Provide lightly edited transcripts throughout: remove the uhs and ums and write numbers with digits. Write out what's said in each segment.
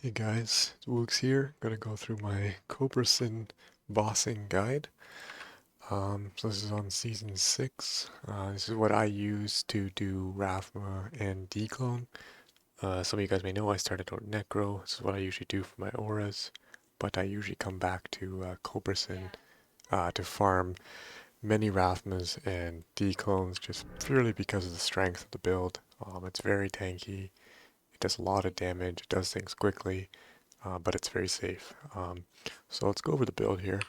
Hey guys, it's WooGs here. Gonna go through my Cobra bossing guide. So this is on season 6. This is what I use to do Rathma and Dclone. Some of you guys may know I started on Necro. This is what I usually do for my auras, but I usually come back to Cobra to farm many Rathmas and Dclones just purely because of the strength of the build. It's very tanky. It does a lot of damage. It does things quickly. But it's very safe. So let's go over the build here.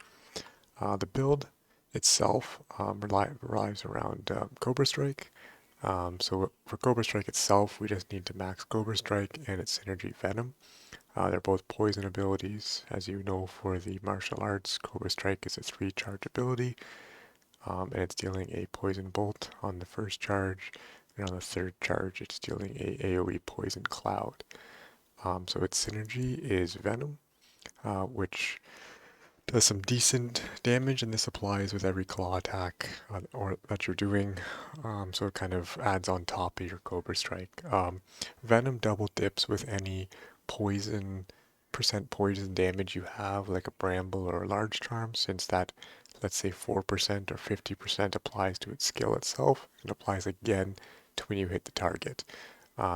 The build itself relies around Cobra Strike. So for Cobra Strike itself, we just need to max Cobra Strike and its synergy Venom. They're both poison abilities. As you know, for the martial arts, Cobra Strike is a 3-charge ability, and it's dealing a poison bolt on the first charge, and on the third charge, it's dealing a AoE poison cloud. So its synergy is Venom, which does some decent damage, and this applies with every claw attack or that you're doing. So it kind of adds on top of your Cobra Strike. Venom double dips with any poison damage you have, like a Bramble or a Large Charm, since that, let's say 4% or 50% applies to its skill itself. It applies again to when you hit the target.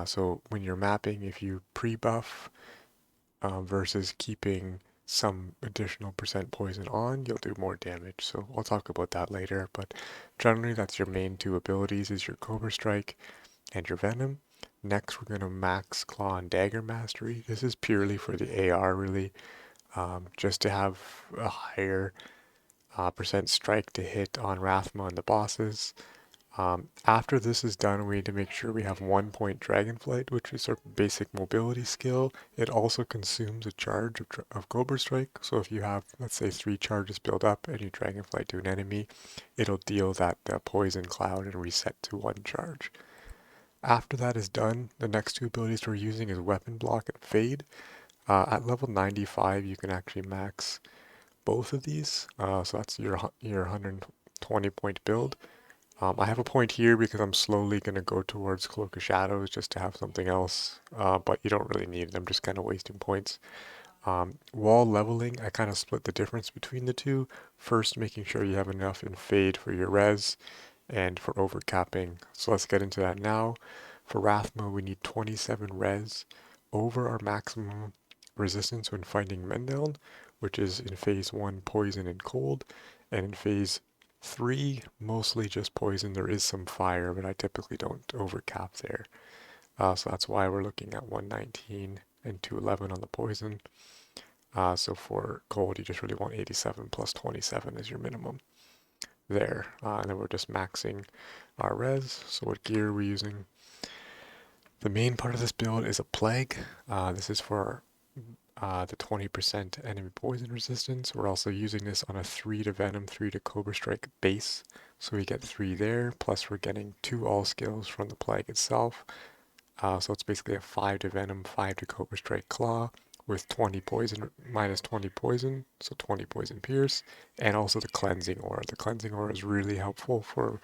So when you're mapping, if you pre-buff versus keeping some additional percent poison on, you'll do more damage. So I'll talk about that later, but generally that's your main two abilities is your Cobra Strike and your Venom. Next we're going to max Claw and Dagger Mastery. This is purely for the AR really, just to have a higher percent strike to hit on Rathma and the bosses. After this is done, we need to make sure we have 1 point Dragonflight, which is our basic mobility skill. It also consumes a charge of Cobra Strike, so if you have, let's say, 3 charges build up and you Dragonflight to an enemy, it'll deal that poison cloud and reset to 1 charge. After that is done, the next two abilities we're using is Weapon Block and Fade. At level 95, you can actually max both of these, so that's your 120 point build. I have a point here because I'm slowly going to go towards Cloak of Shadows just to have something else, but you don't really need it. I'm just kind of wasting points. Wall leveling, I kind of split the difference between the two. First, making sure you have enough in Fade for your res and for overcapping. So let's get into that now. For Rathma, we need 27 res over our maximum resistance when fighting Mendeln, which is in phase 1 poison and cold, and in phase 3 mostly just poison. There is some fire, but I typically don't overcap there. So that's why we're looking at 119 and 211 on the poison. So for cold, you just really want 87 plus 27 as your minimum there. And then we're just maxing our res. So what gear are we using? The main part of this build is a plague. This is for the 20% enemy poison resistance. We're also using this on a 3 to Venom, 3 to Cobra Strike base. So we get 3 there, plus we're getting 2 all skills from the plague itself. So it's basically a 5 to Venom, 5 to Cobra Strike Claw with 20 poison, minus 20 poison, so 20 poison pierce, and also the cleansing aura. The cleansing aura is really helpful for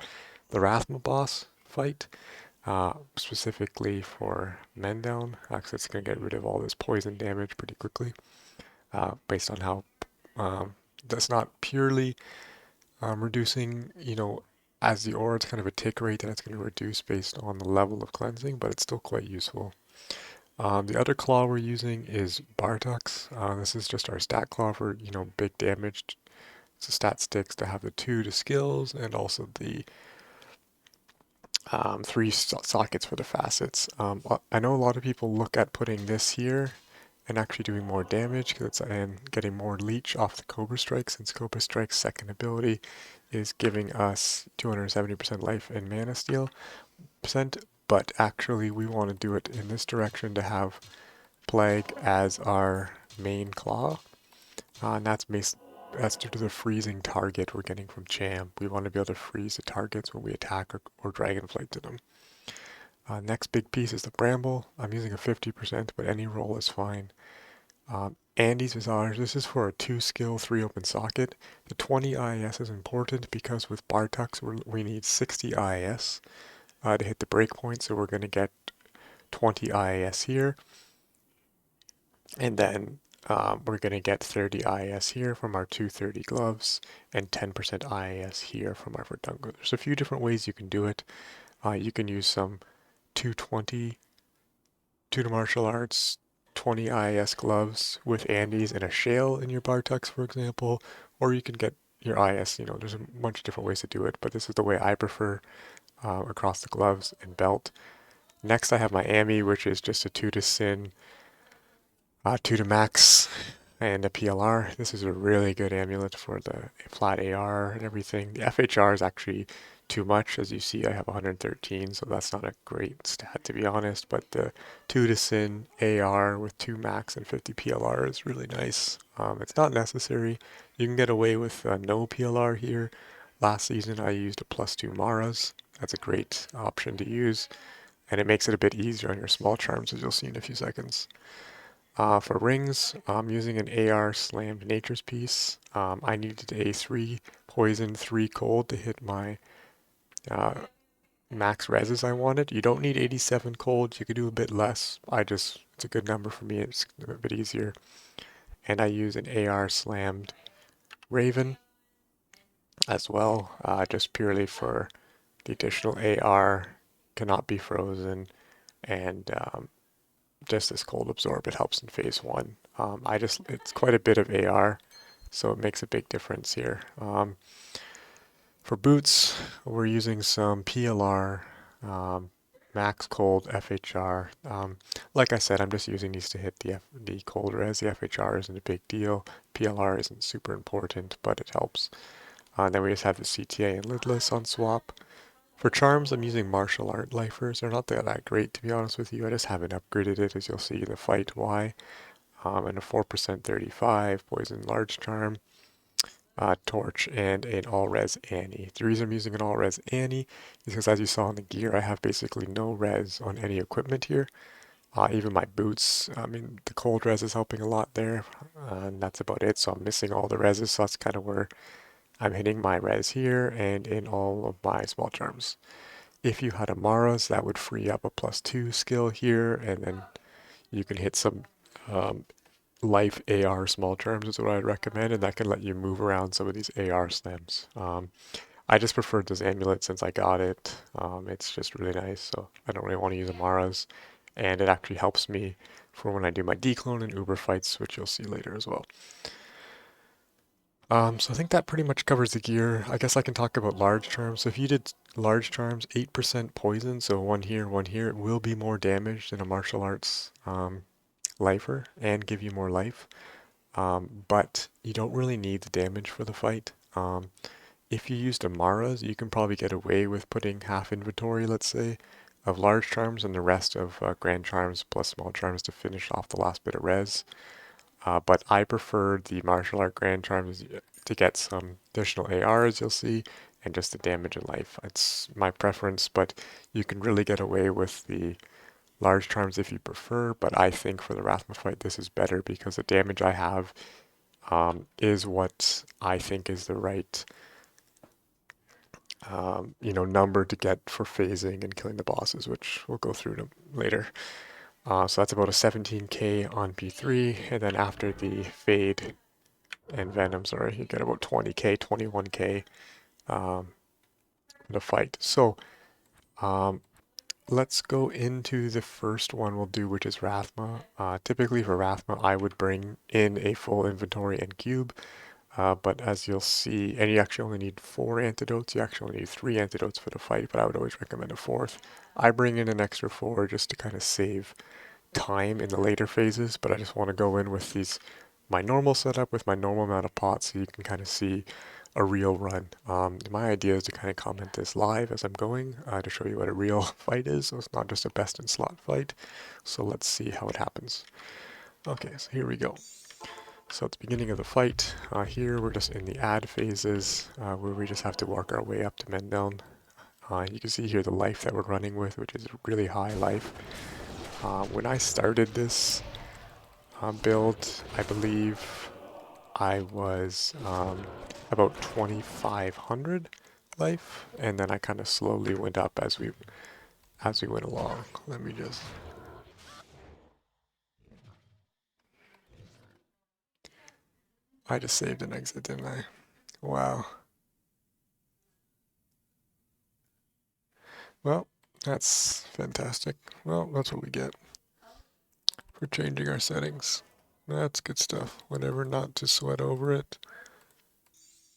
the Rathma boss fight, specifically for Mendown, because it's going to get rid of all this poison damage pretty quickly, based on how that's not purely reducing, as the aura, it's kind of a tick rate that it's going to reduce based on the level of cleansing, but it's still quite useful. The other claw we're using is Bartuk's. This is just our stat claw for, big damage. It's a stat sticks to have the 2 to skills and also the 3 sockets for the facets. I know a lot of people look at putting this here and actually doing more damage and getting more leech off the Cobra Strike, since Cobra Strike's second ability is giving us 270% life and mana steal percent, but actually we want to do it in this direction to have Plague as our main claw, and that's due to the freezing target we're getting from Champ. We want to be able to freeze the targets when we attack or Dragonflight to them. Next big piece is the Bramble. I'm using a 50%, but any roll is fine. Andy's Visage, this is for a 2 skill, 3 open socket. The 20 IIS is important because with Bartuk's we need 60 IIS to hit the breakpoint, so we're going to get 20 IIS here. And then we're going to get 30 IAS here from our 230 gloves and 10% IAS here from our Verdunga. There's a few different ways you can do it. You can use some 220 Tutor Martial Arts 20 IAS gloves with Andes and a shale in your Bartux, for example, or you can get your IS, there's a bunch of different ways to do it, but this is the way I prefer across the gloves and belt. Next, I have my AMI, which is just a 2 to Sin, 2 to Max, and a PLR. This is a really good amulet for the flat AR and everything. The FHR is actually too much. As you see, I have 113, so that's not a great stat to be honest, but the 2 to Sin AR with 2 Max and 50 PLR is really nice. It's not necessary. You can get away with no PLR here. Last season I used a +2 Maras. That's a great option to use, and it makes it a bit easier on your small charms, as you'll see in a few seconds. For rings, I'm using an AR slammed Nature's Piece. I needed a 3 poison, 3 cold to hit my uh, max reses I wanted. You don't need 87 cold, you could do a bit less. It's a good number for me, it's a bit easier. And I use an AR slammed Raven as well, just purely for the additional AR, cannot be frozen, and just this cold absorb, it helps in phase 1. It's quite a bit of AR, so it makes a big difference here. For boots, we're using some PLR, max cold FHR. Like I said, I'm just using these to hit the cold res. The FHR isn't a big deal. PLR isn't super important, but it helps. Then we just have the CTA and lidless on swap. For charms, I'm using martial art lifers. They're not that great, to be honest with you. I just haven't upgraded it, as you'll see in the fight why. And a 4% 35, poison large charm, torch, and an all-res Annie. The reason I'm using an all-res Annie is because, as you saw in the gear, I have basically no res on any equipment here. Even my boots, I mean, the cold res is helping a lot there, and that's about it. So I'm missing all the reses, so that's kind of where I'm hitting my res here and in all of my small charms. If you had Amaras, that would free up a +2 skill here, and then you can hit some um, life AR small charms is what I'd recommend, and that can let you move around some of these AR slams. I just preferred this amulet since I got it. It's just really nice, so I don't really want to use Amaras, and it actually helps me for when I do my Dclone and Uber fights, which you'll see later as well. So I think that pretty much covers the gear. I guess I can talk about large charms. So if you did large charms, 8% poison, so one here, it will be more damage than a martial arts lifer and give you more life. But you don't really need the damage for the fight. If you used Amaras, you can probably get away with putting half inventory, let's say, of large charms and the rest of grand charms plus small charms to finish off the last bit of res. But I prefer the martial art grand charms to get some additional ARs, you'll see, and just the damage in life. It's my preference, but you can really get away with the large charms if you prefer. But I think for the Rathma fight, this is better because the damage I have is what I think is the right number to get for phasing and killing the bosses, which we'll go through later. So that's about a 17k on P3, and then after the fade and Venom, sorry, you get about 20k, 21k in the fight. So let's go into the first one we'll do, which is Rathma. Typically for Rathma, I would bring in a full inventory and cube. But as you'll see, and you actually only need 4 antidotes. You actually only need 3 antidotes for the fight, but I would always recommend a 4th. I bring in an extra 4 just to kind of save time in the later phases, but I just want to go in with my normal setup with my normal amount of pots so you can kind of see a real run. My idea is to kind of comment this live as I'm going to show you what a real fight is, so it's not just a best in slot fight. So let's see how it happens. Okay, so here we go. So at the beginning of the fight, here we're just in the add phases, where we just have to work our way up to men down. You can see here the life that we're running with, which is really high life. When I started this build, I believe I was about 2,500 life, and then I kind of slowly went up as we went along. Let me just I just saved an exit, didn't I? Wow. Well, that's fantastic. Well, that's what we get for changing our settings. That's good stuff. Whatever, not to sweat over it.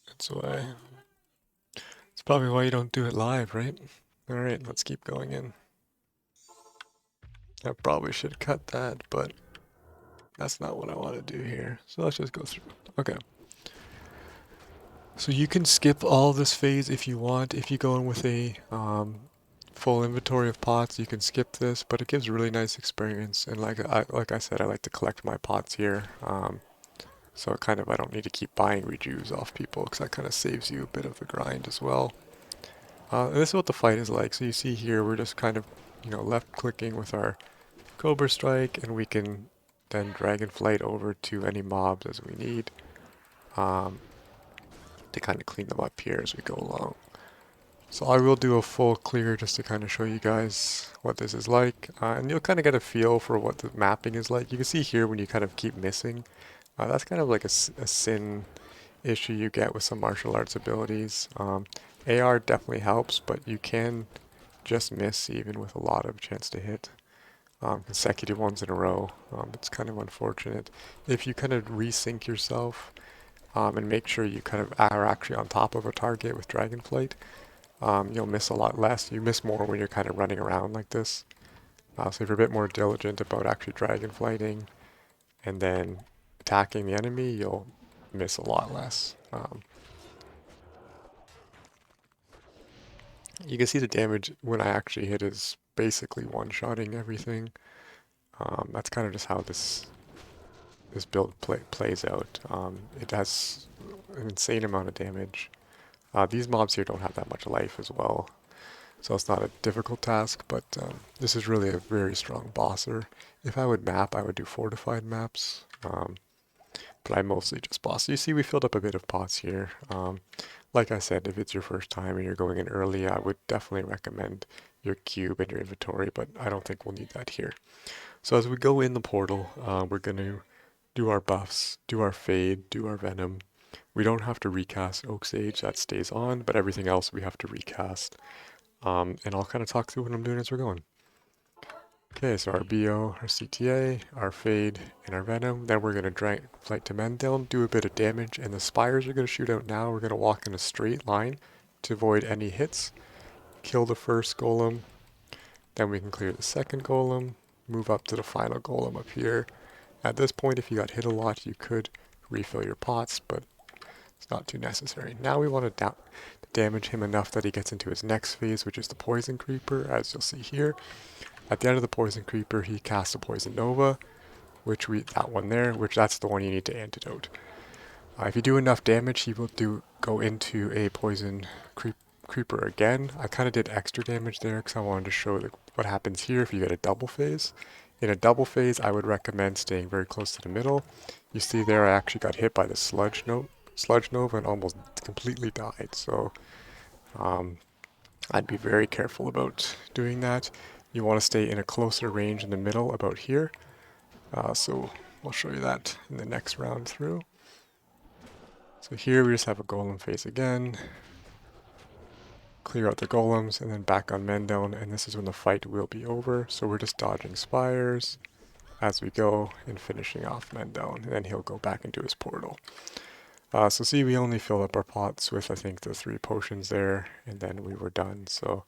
That's why. It's probably why you don't do it live, right? Alright, let's keep going in. I probably should cut that, but that's not what I want to do here. So let's just go through. Okay. So you can skip all this phase if you want. If you go in with a full inventory of pots, you can skip this, but it gives a really nice experience. And like I said, I like to collect my pots here. So I don't need to keep buying rejuves off people because that kind of saves you a bit of the grind as well. And this is what the fight is like. So you see here, we're just kind of, left clicking with our Cobra strike, and we can then dragonflight over to any mobs as we need to kind of clean them up here as we go along. So I will do a full clear just to kind of show you guys what this is like, and you'll kind of get a feel for what the mapping is like. You can see here when you kind of keep missing, that's kind of like a sin issue you get with some martial arts abilities. AR definitely helps, but you can just miss even with a lot of chance to hit. Consecutive ones in a row. It's kind of unfortunate. If you kind of resync yourself and make sure you kind of are actually on top of a target with Dragonflight, you'll miss a lot less. You miss more when you're kind of running around like this. So if you're a bit more diligent about actually dragonflighting and then attacking the enemy, you'll miss a lot less. You can see the damage when I actually hit is basically one-shotting everything. That's kind of just how this build plays out. It has an insane amount of damage. These mobs here don't have that much life as well, so it's not a difficult task, but this is really a very strong bosser. If I would map, I would do fortified maps, but I mostly just boss. You see we filled up a bit of pots here. Like I said, if it's your first time and you're going in early, I would definitely recommend your cube and your inventory, but I don't think we'll need that here. So as we go in the portal, we're going to do our buffs, do our fade, do our venom. We don't have to recast Oak Sage, that stays on, but everything else we have to recast. And I'll kind of talk through what I'm doing as we're going. Okay, so our BO, our CTA, our fade, and our venom. Then we're going to drag flight to Mendel, do a bit of damage, and the spires are going to shoot out now. We're going to walk in a straight line to avoid any hits. Kill the first golem, then we can clear the second golem, move up to the final golem up here. At this point, if you got hit a lot, you could refill your pots, but it's not too necessary. Now we want to damage him enough that he gets into his next phase, which is the Poison Creeper, as you'll see here. At the end of the Poison Creeper, he casts a Poison Nova, that one there, that's the one you need to antidote. If you do enough damage, he will go into a Poison Creeper again. I kind of did extra damage there because I wanted to show what happens here if you get a double phase. In a double phase, I would recommend staying very close to the middle. You see there, I actually got hit by the Sludge Nova and almost completely died. So I'd be very careful about doing that. You want to stay in a closer range in the middle, about here. So I'll show you that in the next round through. So here we just have a golem phase again. Clear out the golems, and then back on Mendon, and this is when the fight will be over. So we're just dodging spires as we go and finishing off Mendon, and then he'll go back into his portal. So see, we only filled up our pots with, I think, the 3 potions there, and then we were done. So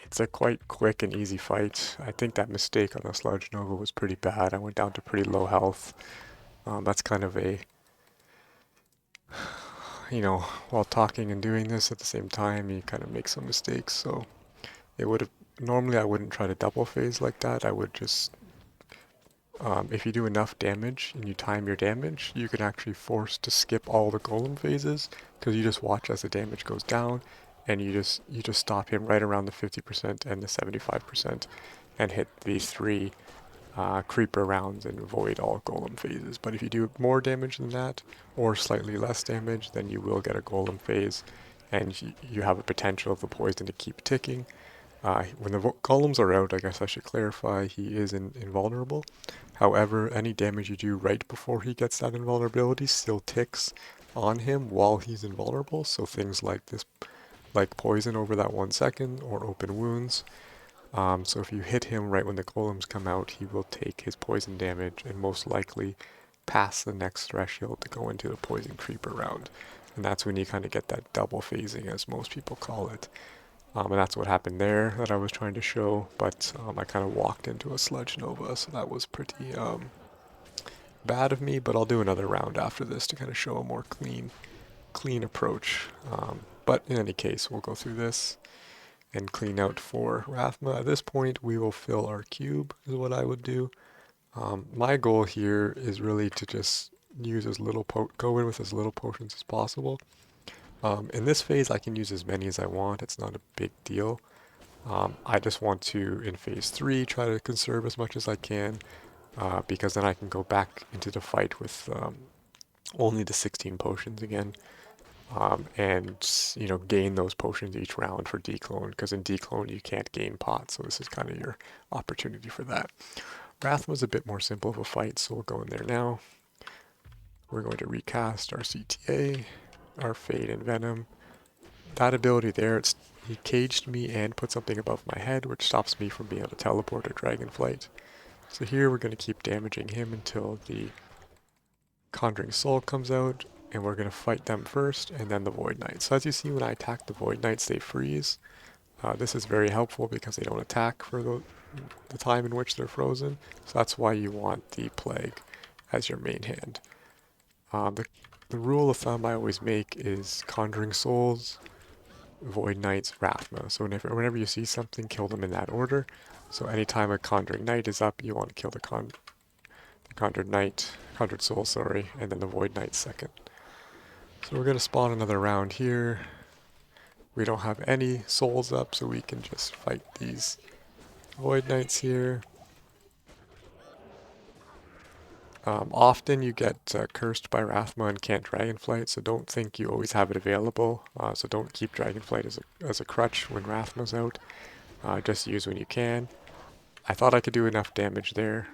it's a quite quick and easy fight. I think that mistake on the Sludge Nova was pretty bad. I went down to pretty low health. That's kind of a, while talking and doing this at the same time, you kind of make some mistakes. So normally I wouldn't try to double phase like that. I would just, if you do enough damage and you time your damage, you can actually force to skip all the golem phases, because you just watch as the damage goes down, and you just stop him right around the 50% and the 75% and hit these 3 creeper rounds and avoid all golem phases. But if you do more damage than that, or slightly less damage, then you will get a golem phase, and you have a potential of the poison to keep ticking. When the golems are out, I guess I should clarify, he is invulnerable. However, any damage you do right before he gets that invulnerability still ticks on him while he's invulnerable. So things like this, like poison over that 1 second or open wounds. So if you hit him right when the golems come out, he will take his poison damage and most likely pass the next threshold to go into the poison creeper round. And that's when you kind of get that double phasing, as most people call it. And that's what happened there that I was trying to show, but I kind of walked into a sludge nova, so that was pretty bad of me, but I'll do another round after this to kind of show a more clean approach. But in any case, we'll go through this and clean out for Rathma. At this point, we will fill our cube, is what I would do. My goal here is really to just use go in with as little potions as possible. In this phase, I can use as many as I want. It's not a big deal. I just want to, in phase 3, try to conserve as much as I can, because then I can go back into the fight with only the 16 potions again, and gain those potions each round for Dclone, because in Dclone you can't gain pots, so this is kind of your opportunity for that. Rathma's a bit more simple of a fight, so we'll go in there now. We're going to recast our CTA, our Fade and Venom. That ability there, he caged me and put something above my head, which stops me from being able to teleport or Dragonflight. So here we're going to keep damaging him until the Conjuring Soul comes out, and we're going to fight them first, and then the Void Knights. So as you see, when I attack the Void Knights, they freeze. This is very helpful because they don't attack for the time in which they're frozen. So that's why you want the Plague as your main hand. The rule of thumb I always make is Conjuring Souls, Void Knights, Rathma. So whenever you see something, kill them in that order. So anytime a Conjuring Knight is up, you want to kill the Conjured Soul, sorry, and then the Void Knight second. So we're going to spawn another round here. We don't have any souls up, so we can just fight these Void Knights here. Often you get cursed by Rathma and can't Dragonflight, so don't think you always have it available. So don't keep Dragonflight as a crutch when Rathma's out. Just use when you can. I thought I could do enough damage there.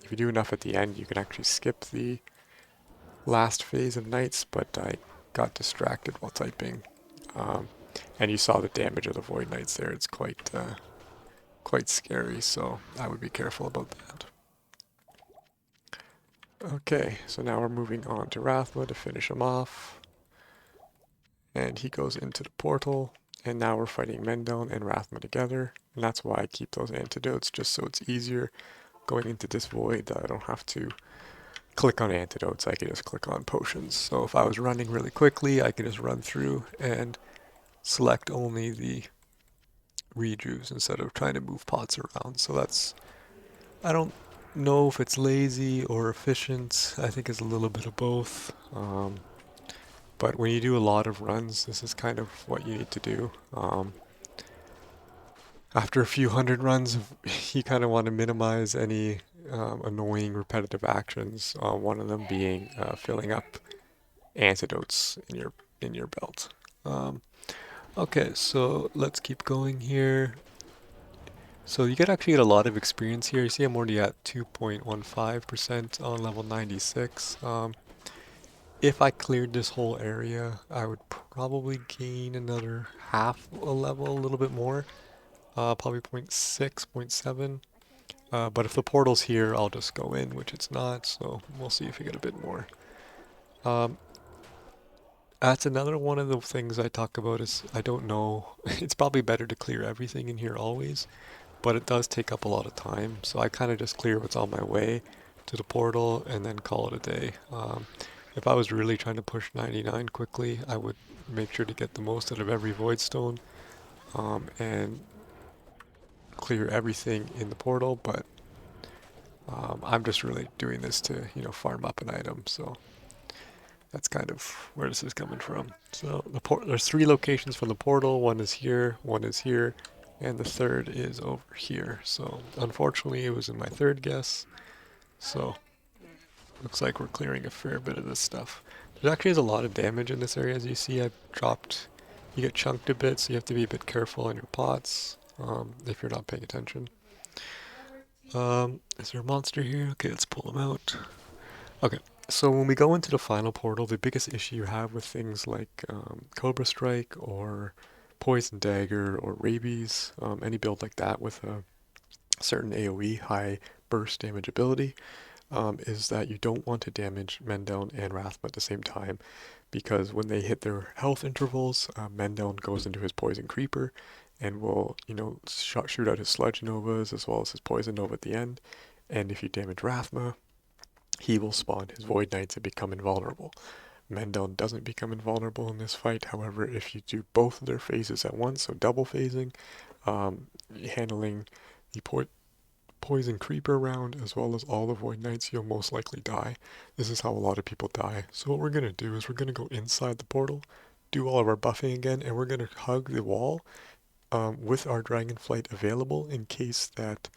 If you do enough at the end, you can actually skip the last phase of Knights, but I got distracted while typing. And you saw the damage of the Void Knights there. It's quite scary, so I would be careful about that. Okay, so now we're moving on to Rathma to finish him off. And he goes into the portal, and now we're fighting Mendel and Rathma together. And that's why I keep those antidotes, just so it's easier going into this void. I don't have to click on antidotes, I can just click on potions. So if I was running really quickly, I can just run through and select only the rejuves instead of trying to move pots around. So I don't know if it's lazy or efficient. I think it's a little bit of both. But when you do a lot of runs, this is kind of what you need to do. After a few hundred runs, you kind of want to minimize any annoying repetitive actions. One of them being filling up antidotes in your belt. Okay, so let's keep going here. So you actually get a lot of experience here. You see I'm already at 2.15% on level 96. If I cleared this whole area, I would probably gain another half a level, a little bit more. Probably 0.6, 0.7. But if the portal's here, I'll just go in, which it's not, so we'll see if we get a bit more. That's another one of the things I talk about is, I don't know, it's probably better to clear everything in here always, but it does take up a lot of time, so I kind of just clear what's on my way to the portal and then call it a day. If I was really trying to push 99 quickly, I would make sure to get the most out of every void stone and clear everything in the portal, but I'm just really doing this to, farm up an item, so that's kind of where this is coming from. So there's 3 locations for the portal. One is here, and the third is over here. So unfortunately, it was in my third guess. So looks like we're clearing a fair bit of this stuff. There actually is a lot of damage in this area, as you see. You get chunked a bit, so you have to be a bit careful on your pots. if you're not paying attention. Is there a monster here? Okay, let's pull them out. Okay, so when we go into the final portal, the biggest issue you have with things like Cobra Strike or Poison Dagger or Rabies, any build like that with a certain AoE, high burst damage ability, is that you don't want to damage Mendown and Rathma at the same time, because when they hit their health intervals, Mendown goes into his Poison Creeper and will, shoot out his Sludge Novas as well as his Poison Nova at the end. And if you damage Rathma, he will spawn his Void Knights and become invulnerable. Mendown doesn't become invulnerable in this fight. However, if you do both of their phases at once, so double phasing, handling the Poison Creeper round as well as all the Void Knights, you'll most likely die. This is how a lot of people die. So what we're going to do is we're going to go inside the portal, do all of our buffing again, and we're going to hug the wall with our Dragonflight available in case that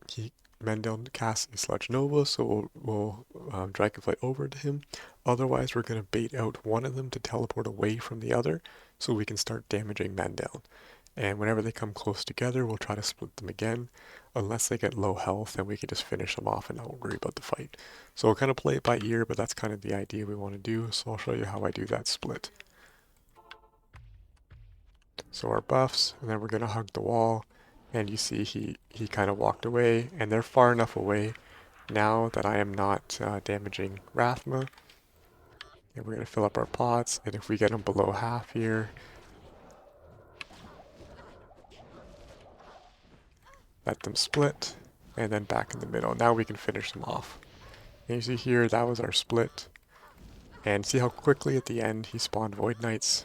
he Mendown casts a Sludge Nova, so we'll Dragonflight over to him. Otherwise, we're going to bait out one of them to teleport away from the other so we can start damaging Mendown. And whenever they come close together, we'll try to split them again. Unless they get low health, then we can just finish them off and not worry about the fight. So we'll kind of play it by ear, but that's kind of the idea we want to do. So I'll show you how I do that split. So our buffs, and then we're going to hug the wall. And you see he kind of walked away, and they're far enough away now that I am not damaging Rathma. And we're going to fill up our pots, and if we get them below half here, let them split, and then back in the middle. Now we can finish them off. And you see here, that was our split. And see how quickly at the end he spawned Void Knights.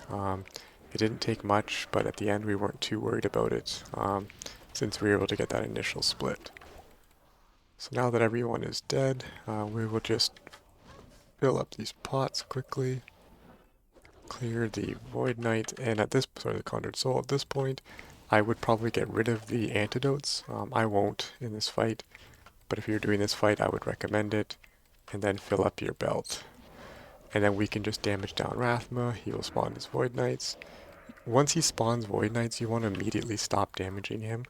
It didn't take much, but at the end we weren't too worried about it, since we were able to get that initial split. So now that everyone is dead, we will just fill up these pots quickly, clear the Void Knight, and the Conjured Soul. At this point, I would probably get rid of the antidotes. I won't in this fight, but if you're doing this fight, I would recommend it, and then fill up your belt. And then we can just damage down Rathma. He will spawn his Void Knights. Once he spawns Void Knights, you want to immediately stop damaging him,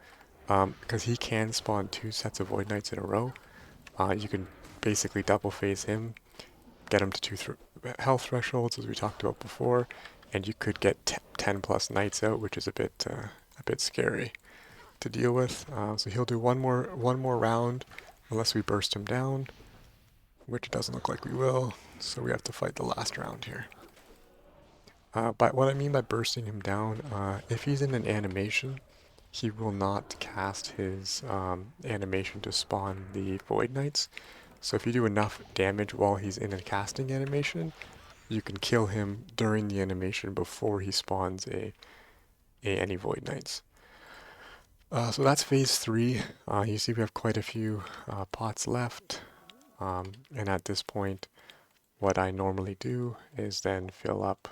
because he can spawn 2 sets of Void Knights in a row. You can basically double phase him, get him to 2 health thresholds as we talked about before, and you could get 10 plus Knights out, which is a bit scary to deal with. So he'll do one more round unless we burst him down, which it doesn't look like we will. So we have to fight the last round here. But what I mean by bursting him down, if he's in an animation, he will not cast his animation to spawn the Void Knights. So if you do enough damage while he's in a casting animation, you can kill him during the animation before he spawns any Void Knights. So that's phase 3. You see we have quite a few pots left. And at this point, what I normally do is then fill up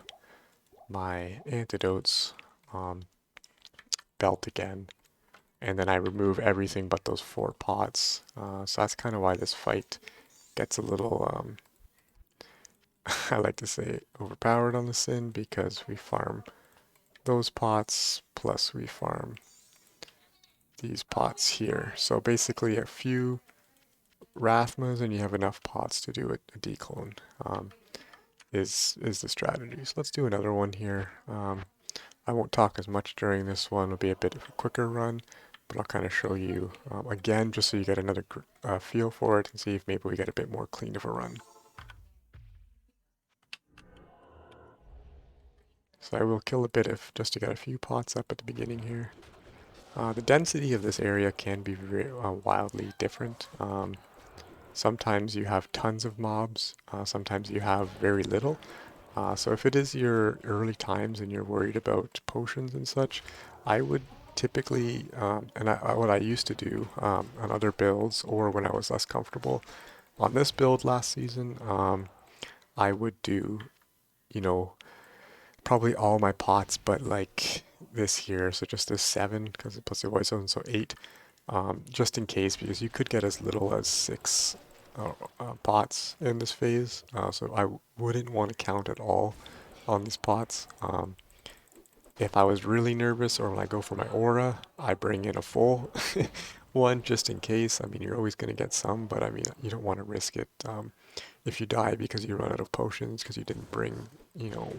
my antidotes belt again, and then I remove everything but those 4 pots. So that's kind of why this fight gets a little, I like to say, overpowered on the Sin, because we farm those pots, plus we farm these pots here. So basically a few Rathmas and you have enough pots to do a Dclone, is the strategy. So let's do another one here. I won't talk as much during this one. It'll be a bit of a quicker run, but I'll kind of show you again, just so you get another feel for it and see if maybe we get a bit more clean of a run. So I will kill a bit just to get a few pots up at the beginning here. The density of this area can be very wildly different. Sometimes you have tons of mobs, sometimes you have very little. So if it is your early times and you're worried about potions and such, I would typically, what I used to do on other builds or when I was less comfortable, on this build last season, I would do, probably all my pots, but like this here, so just this 7, because it plus the voice zone, so 8, just in case, because you could get as little as 6 pots in this phase, so I wouldn't want to count at all on these pots. If I was really nervous or when I go for my aura, I bring in a full one just in case. I mean, you're always going to get some, but I mean, you don't want to risk it. If you die because you run out of potions because you didn't bring,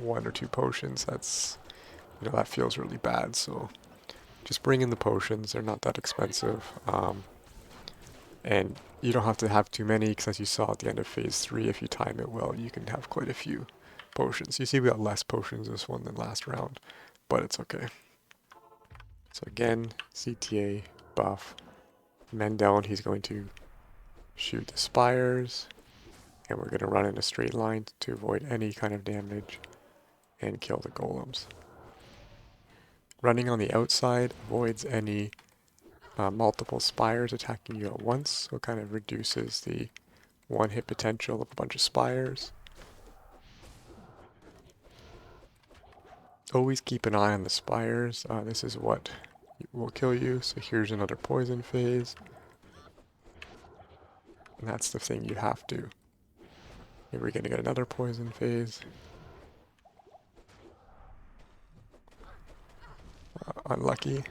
one or two potions, that feels really bad. So just bring in the potions. They're not that expensive. And you don't have to have too many because as you saw at the end of phase 3, if you time it well, you can have quite a few potions. You see we got less potions this one than last round, but it's okay. So again, CTA buff. Mendel, he's going to shoot the spires, and we're going to run in a straight line to avoid any kind of damage and kill the golems. Running on the outside avoids any multiple spires attacking you at once, so it kind of reduces the one-hit potential of a bunch of spires. Always keep an eye on the spires. This is what will kill you. So here's another poison phase. And that's the thing you have to. Here we're going to get another poison phase. Unlucky.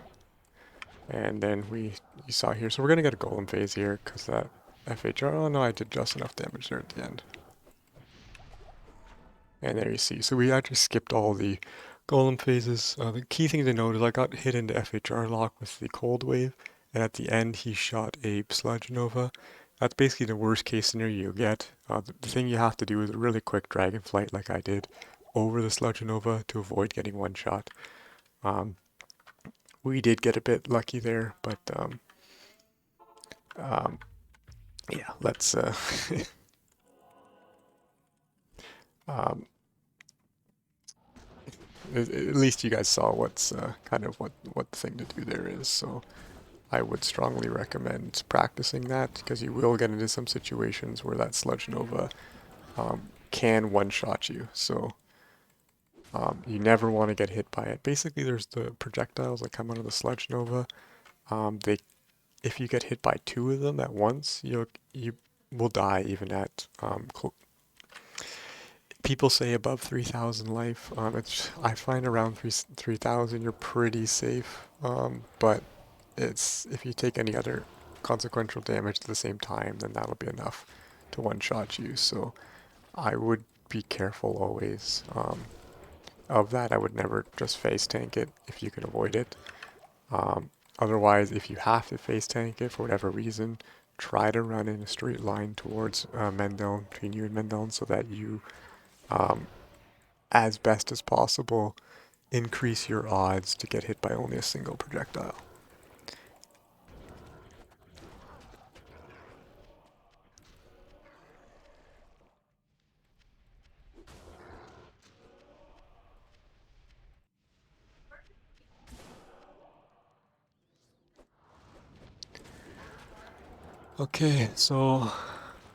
And then you saw here. So we're going to get a golem phase here because that FHR. Oh no, I did just enough damage there at the end. And there you see. So we actually skipped all the golem phases. The key thing to note is I got hit into FHR lock with the cold wave. And at the end, he shot a sludge nova. That's basically the worst case scenario you get. The thing you have to do is a really quick dragon flight like I did over the sludge nova to avoid getting one shot. We did get a bit lucky there, but yeah, let's at least you guys saw what's kind of what the thing to do there is. So I would strongly recommend practicing that because you will get into some situations where that sludge nova can one-shot you. So you never want to get hit by it. Basically, there's the projectiles that come out of the sludge nova. If you get hit by two of them at once, you will die even at people say above 3,000 life. I find around 3,000 you're pretty safe. But if you take any other consequential damage at the same time, then that'll be enough to one-shot you. So I would be careful always of that. I would never just face tank it if you can avoid it. Otherwise, if you have to face tank it for whatever reason, try to run in a straight line towards Mendel, between you and Mendel, so that you, as best as possible, increase your odds to get hit by only a single projectile. Okay, so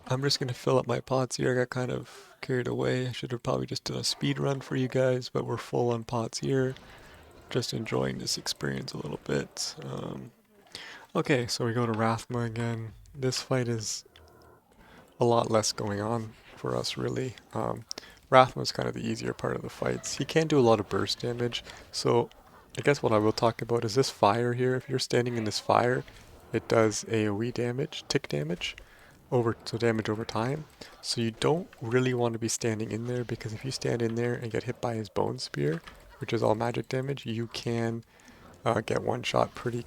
I'm just gonna fill up my pots here. I got kind of carried away. I should have probably just done a speed run for you guys, but we're full on pots here. Just enjoying this experience a little bit. Okay, so we go to Rathma again. This fight is a lot less going on for us, really. Rathma's kind of the easier part of the fights. He can do a lot of burst damage, so I guess what I will talk about is this fire here. If you're standing in this fire, it does AoE damage, tick damage, so damage over time. So you don't really want to be standing in there because if you stand in there and get hit by his bone spear, which is all magic damage, you can get one shot pretty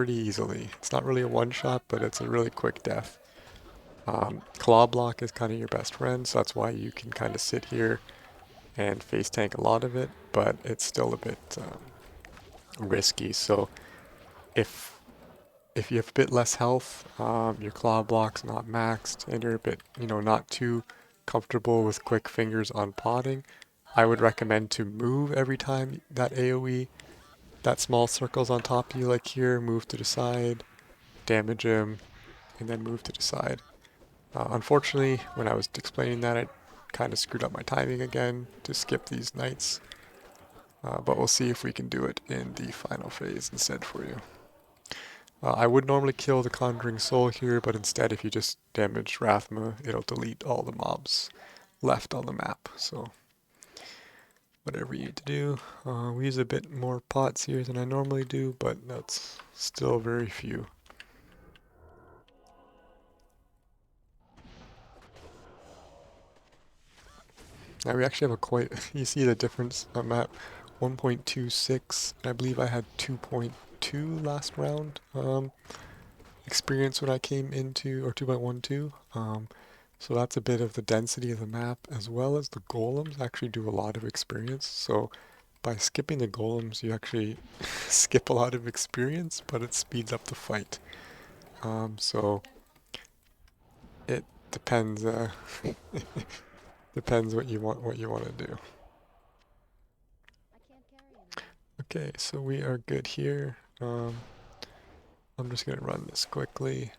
easily. It's not really a one shot, but it's a really quick death. Claw block is kind of your best friend, so that's why you can kind of sit here and face tank a lot of it, but it's still a bit risky. So if you have a bit less health, your claw block's not maxed, and you're a bit, not too comfortable with quick fingers on potting, I would recommend to move every time that AoE, that small circle's on top of you, like here, move to the side, damage him, and then move to the side. Unfortunately, when I was explaining that, I kind of screwed up my timing again to skip these knights. But we'll see if we can do it in the final phase instead for you. I would normally kill the Conjuring Soul here, but instead if you just damage Rathma, it'll delete all the mobs left on the map. So whatever you need to do. We use a bit more pots here than I normally do, but that's still very few. Now we actually have a quite, you see the difference. I'm at 1.26, and I believe I had 2.2 last round experience when I came into, or 2.12. So that's a bit of the density of the map, as well as the golems actually do a lot of experience. So by skipping the golems, you actually skip a lot of experience, but it speeds up the fight. So it depends. Depends what you want to do. Okay, so we are good here. I'm just gonna run this quickly.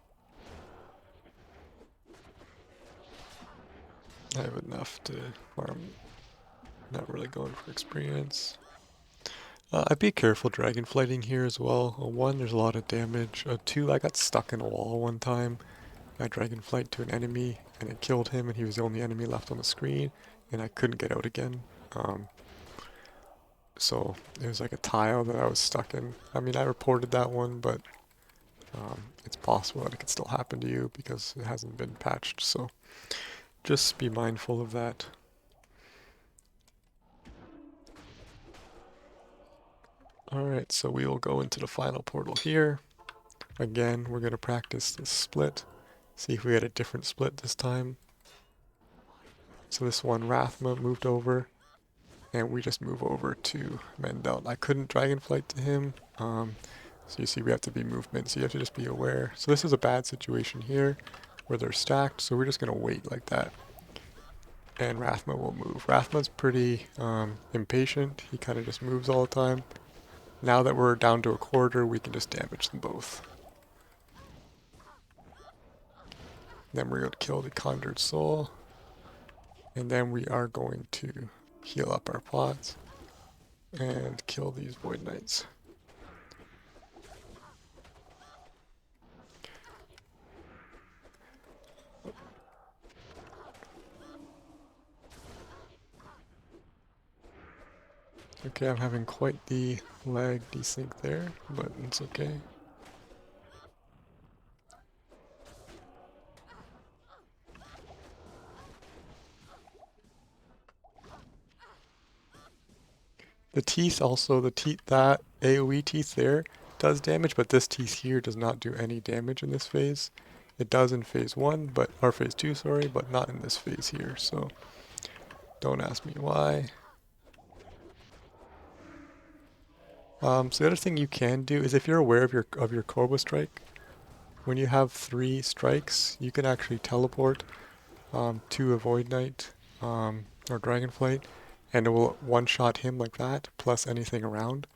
I have enough to farm. Not really going for experience. I'd be careful dragonflighting here as well. One, there's a lot of damage. Two, I got stuck in a wall one time. I dragonflight to an enemy and it killed him, and he was the only enemy left on the screen, and I couldn't get out again. So it was like a tile that I was stuck in. I mean, I reported that one, but it's possible that it could still happen to you because it hasn't been patched. So just be mindful of that. Alright, so we will go into the final portal here. Again, we're going to practice this split. See if we get a different split this time. So this one, Rathma moved over, and we just move over to Mendel. I couldn't dragonflight to him, so you see we have to be movement, so you have to just be aware. So this is a bad situation here, where they're stacked, so we're just going to wait like that. And Rathma will move. Rathma's pretty impatient, he kind of just moves all the time. Now that we're down to a quarter, we can just damage them both. Then we're going to kill the Conjured Soul. And then we are going to heal up our pots and kill these Void Knights. Okay, I'm having quite the lag desync there, but it's okay. The teeth also, that AoE teeth there does damage, but this teeth here does not do any damage in this phase. It does in phase 1, or phase 2, sorry, but not in this phase here, so don't ask me why. So the other thing you can do is, if you're aware of your Cobra strike, when you have 3 strikes, you can actually teleport to a Void Knight or Dragonflight, and it will one-shot him like that, plus anything around.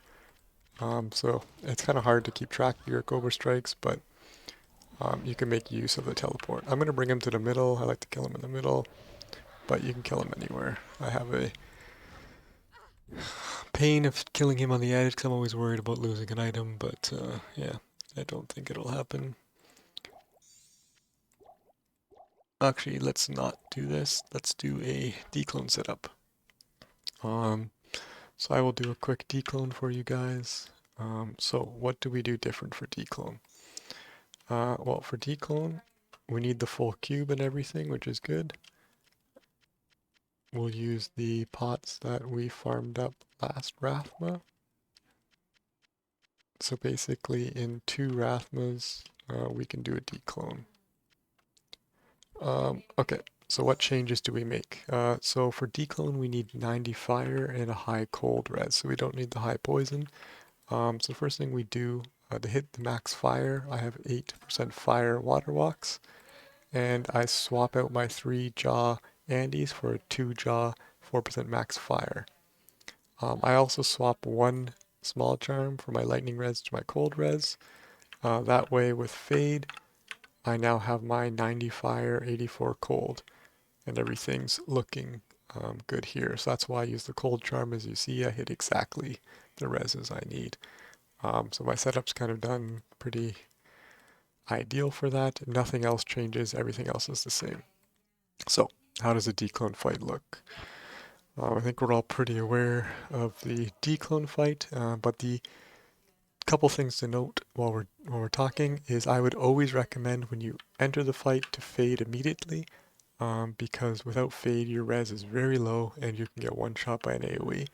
So it's kind of hard to keep track of your Cobra strikes, but you can make use of the teleport. I'm going to bring him to the middle. I like to kill him in the middle, but you can kill him anywhere. I have a pain of killing him on the edge because I'm always worried about losing an item, but yeah, I don't think it'll happen. Actually, let's not do this. Let's do a Dclone setup. So I will do a quick Dclone for you guys. So what do we do different for Dclone? Well, for Dclone, we need the full cube and everything, which is good. We'll use the pots that we farmed up last Rathma. So basically, in 2 Rathmas, we can do a Dclone. Okay, so what changes do we make? So for Dclone, we need 90 fire and a high cold res, so we don't need the high poison. So the first thing we do to hit the max fire, I have 8% fire water walks, and I swap out my 3 jaw Andes for a 2 jaw 4% max fire. I also swap 1 small charm for my lightning res to my cold res. That way with fade, I now have my 90 fire, 84 cold, and everything's looking good here. So that's why I use the cold charm. As you see, I hit exactly the reses I need. So my setup's kind of done pretty ideal for that. Nothing else changes, everything else is the same. So how does a Dclone fight look? I think we're all pretty aware of the Dclone fight, but the couple things to note while we're talking is I would always recommend when you enter the fight to fade immediately, because without fade your res is very low and you can get one shot by an AoE.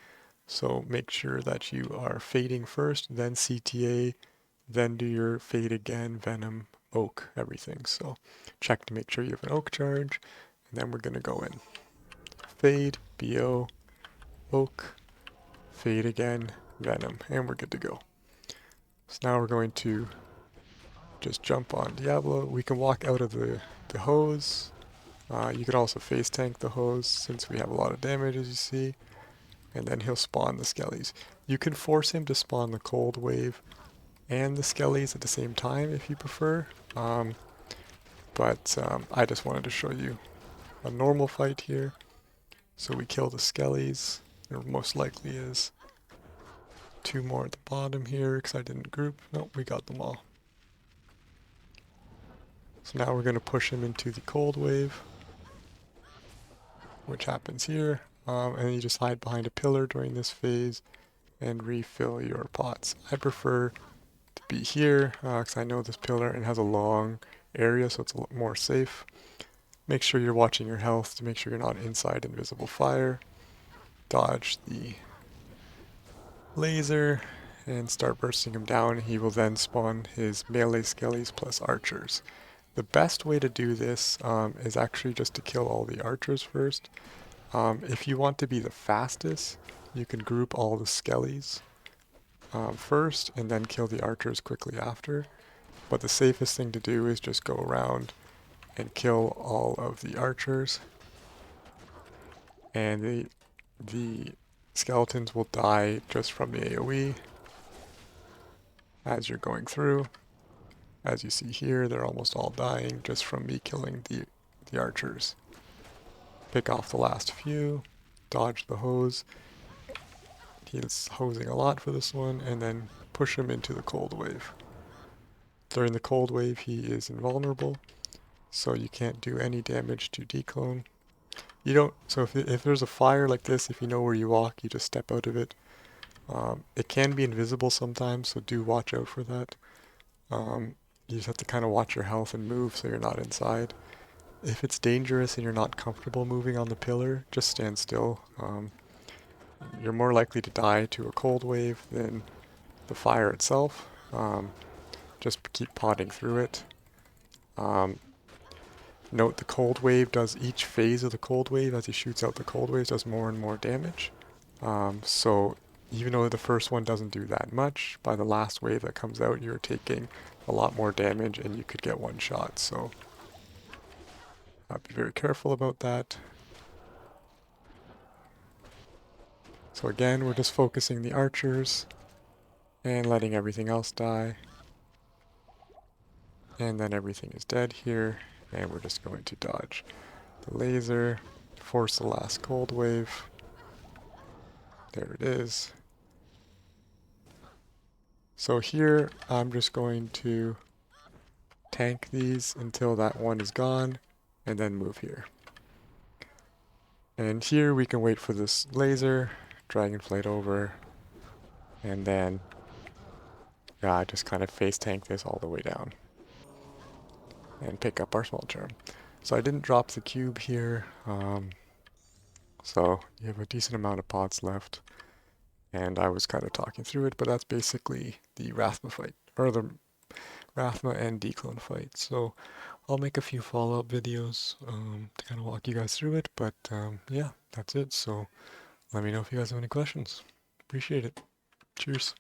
So make sure that you are fading first, then CTA, then do your fade again, venom, oak, everything. So check to make sure you have an oak charge, and then we're gonna go in. Fade, BO, oak, fade again, venom, and we're good to go. So now we're going to just jump on Diablo. We can walk out of the hose. You can also face tank the hose since we have a lot of damage, as you see, and then he'll spawn the skellies. You can force him to spawn the cold wave and the skellies at the same time if you prefer, but I just wanted to show you a normal fight here. So we kill the skellies. There most likely is two more at the bottom here because I didn't group. Nope, we got them all. So now we're going to push him into the cold wave, which happens here, and you just hide behind a pillar during this phase and refill your pots. I prefer to be here because I know this pillar and has a long area, so it's a lot more safe. Make sure you're watching your health to make sure you're not inside invisible fire. Dodge the laser and start bursting him down. He will then spawn his melee skellies plus archers. The best way to do this is actually just to kill all the archers first. If you want to be the fastest, you can group all the skellies first and then kill the archers quickly after. But the safest thing to do is just go around and kill all of the archers. And the skeletons will die just from the AoE as you're going through. As you see here, they're almost all dying just from me killing the archers. Pick off the last few, dodge the hose. He's hosing a lot for this one, and then push him into the cold wave. During the cold wave, he is invulnerable, so you can't do any damage to Dclone. You don't. So if there's a fire like this, if you know where you walk, you just step out of it. It can be invisible sometimes, so do watch out for that. You just have to kind of watch your health and move so you're not inside. If it's dangerous and you're not comfortable moving on the pillar, just stand still. You're more likely to die to a cold wave than the fire itself. Just keep potting through it. Note the cold wave does each phase of the cold wave as he shoots out the cold waves does more and more damage. So even though the first one doesn't do that much, by the last wave that comes out you're taking a lot more damage and you could get one shot. So be very careful about that. So again, we're just focusing the archers and letting everything else die. And then everything is dead here, and we're just going to dodge the laser, force the last cold wave. There it is. So here, I'm just going to tank these until that one is gone, and then move here. And here we can wait for this laser, dragonflight over, and then just kind of face tank this all the way down. And pick up our small charm. So I didn't drop the cube here, so you have a decent amount of pots left. And I was kind of talking through it, but that's basically the Rathma fight, or the Rathma and Dclone fight. So I'll make a few follow-up videos to kind of walk you guys through it, but yeah, that's it. So let me know if you guys have any questions. Appreciate it. Cheers.